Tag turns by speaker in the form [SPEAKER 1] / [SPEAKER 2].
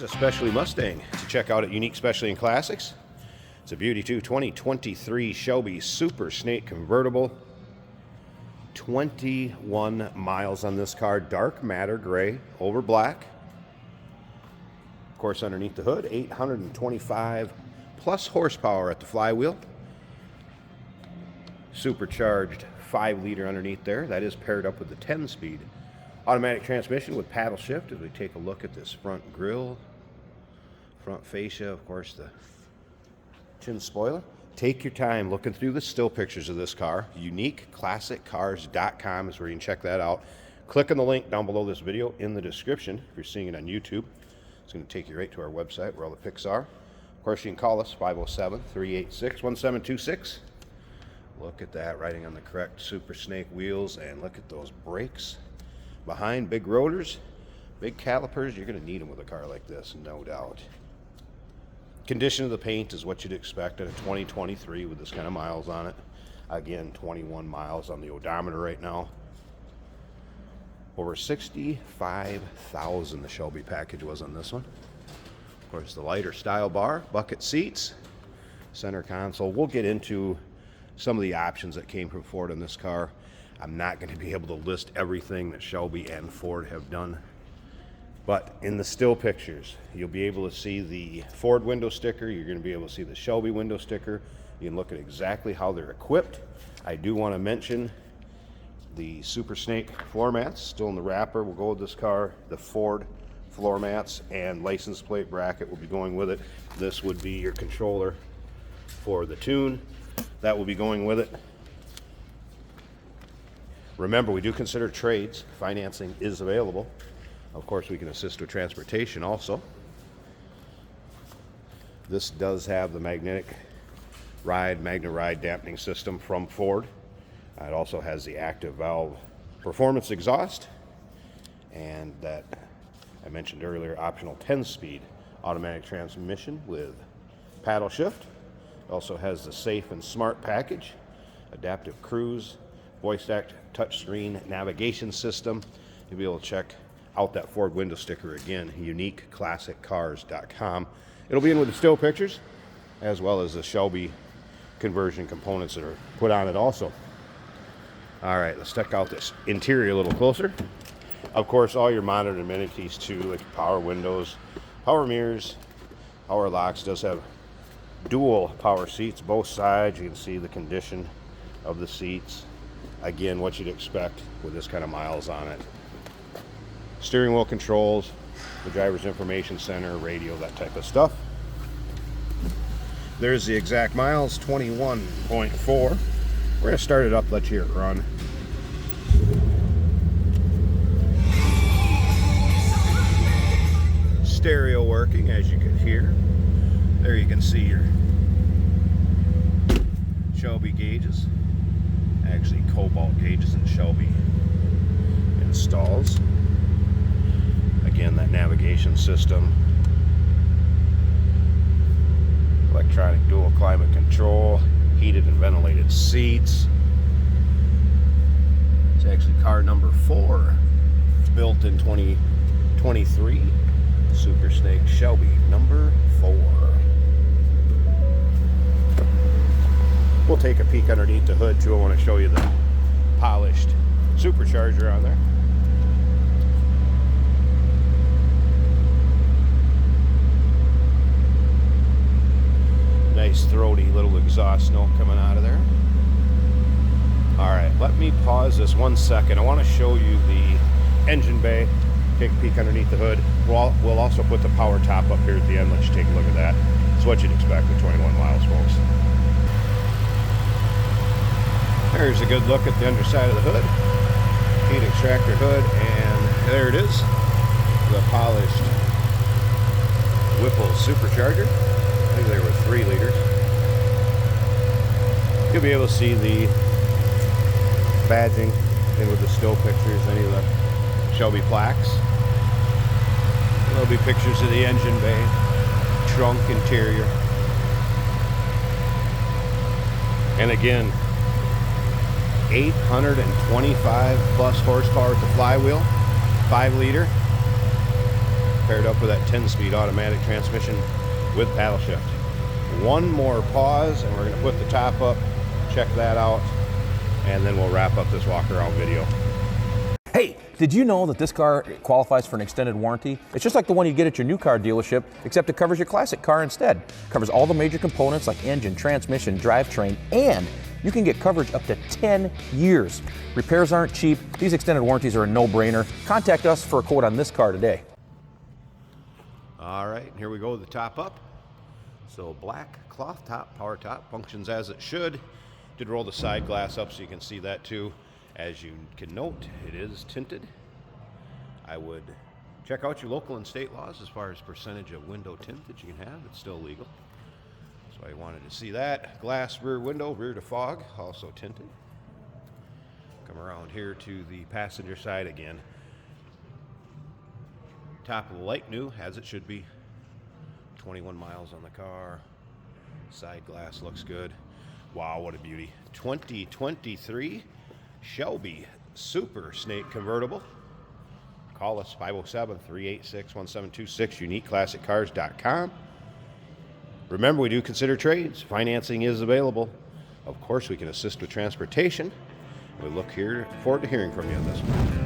[SPEAKER 1] Here's a Specialty Mustang to check out at Unique Specialty and Classics. It's a beauty too, 2023 Shelby Super Snake Convertible. 21 miles on this car, dark matter gray over black. Of course, underneath the hood, 825 plus horsepower at the flywheel. Supercharged 5-liter underneath there. That is paired up with the 10-speed automatic transmission with paddle shift. As we take a look at this front grille, front fascia, of course the chin spoiler. Take your time looking through the still pictures of this car. UniqueClassicCars.com is where you can check that out. Click on the link down below this video in the description. If you're seeing it on YouTube, it's going to take you right to our website where all the pics are. Of course, you can call us 507-386-1726. Look at that, riding on the correct Super Snake wheels, and look at those brakes behind, big rotors, big calipers. You're going to need them with a car like this, no doubt. Condition of the paint is what you'd expect at a 2023 with this kind of miles on it. Again, 21 miles on the odometer right now. Over 65,000 the Shelby package was on this one. Of course, the lighter style bar, bucket seats, center console. We'll get into some of the options that came from Ford on this car. I'm not going to be able to list everything that Shelby and Ford have done, but in the still pictures, you'll be able to see the Ford window sticker. You're going to be able to see the Shelby window sticker. You can look at exactly how they're equipped. I do want to mention the Super Snake floor mats still in the wrapper. We'll go with this car. The Ford floor mats and license plate bracket will be going with it. This would be your controller for the tune. That will be going with it. Remember, we do consider trades. Financing is available. Of course, we can assist with transportation also. This does have the Magna Ride dampening system from Ford. It also has the active valve performance exhaust, and that I mentioned earlier, optional 10-speed automatic transmission with paddle shift. It also has the safe and smart package, adaptive cruise, voice-act touchscreen navigation system. You'll be able to check out that Ford window sticker again, UniqueClassicCars.com. It'll be in with the still pictures, as well as the Shelby conversion components that are put on it also. All right, let's check out this interior a little closer. Of course, all your modern amenities too, like power windows, power mirrors, power locks. Does have dual power seats, both sides. You can see the condition of the seats. Again, what you'd expect with this kind of miles on it. Steering wheel controls, the driver's information center, radio, that type of stuff. There's the exact miles, 21.4. We're going to start it up, let you hear it run. Stereo working, as you can hear. There you can see your Shelby gauges. Actually, cobalt gauges in Shelby installs. Again, that navigation system. Electronic dual climate control. Heated and ventilated seats. It's actually car number 4. Built in 2023. Super Snake Shelby number 4. We'll take a peek underneath the hood too. I want to show you the polished supercharger on there. Nice throaty little exhaust note coming out of there. All right, let me pause this 1 second. I want to show you the engine bay. Take a peek underneath the hood. We'll also put the power top up here at the end. Let you take a look at that. It's what you'd expect with 21 miles, folks. There's a good look at the underside of the hood. Heat extractor hood, and there it is. The polished Whipple supercharger. I think there were 3 liters. You'll be able to see the badging in with the still pictures, any of the Shelby plaques. There'll be pictures of the engine bay, trunk interior. And again, 825 plus horsepower at the flywheel, 5-liter. paired up with that 10-speed automatic transmission with paddle shift. One more pause, and we're going to put the top up, check that out, and then we'll wrap up this walk around video.
[SPEAKER 2] Hey, did you know that this car qualifies for an extended warranty? It's just like the one you get at your new car dealership, except it covers your classic car instead. It covers all the major components like engine, transmission, drivetrain, and you can get coverage up to 10 years. Repairs aren't cheap. These extended warranties are a no-brainer. Contact us for a quote on this car today.
[SPEAKER 1] All right, here we go with the top up. So black cloth top, power top, functions as it should. Did roll the side glass up so you can see that too. As you can note, it is tinted. I would check out your local and state laws as far as percentage of window tint that you can have. It's still legal. So I wanted to see that. Glass rear window, rear to fog, also tinted. Come around here to the passenger side again. Top of the light new, as it should be. 21 miles on the car. Side glass looks good. Wow, what a beauty. 2023 Shelby Super Snake Convertible. Call us 507-386-1726, uniqueclassiccars.com. Remember, we do consider trades. Financing is available. Of course, we can assist with transportation. We look forward to hearing from you on this one.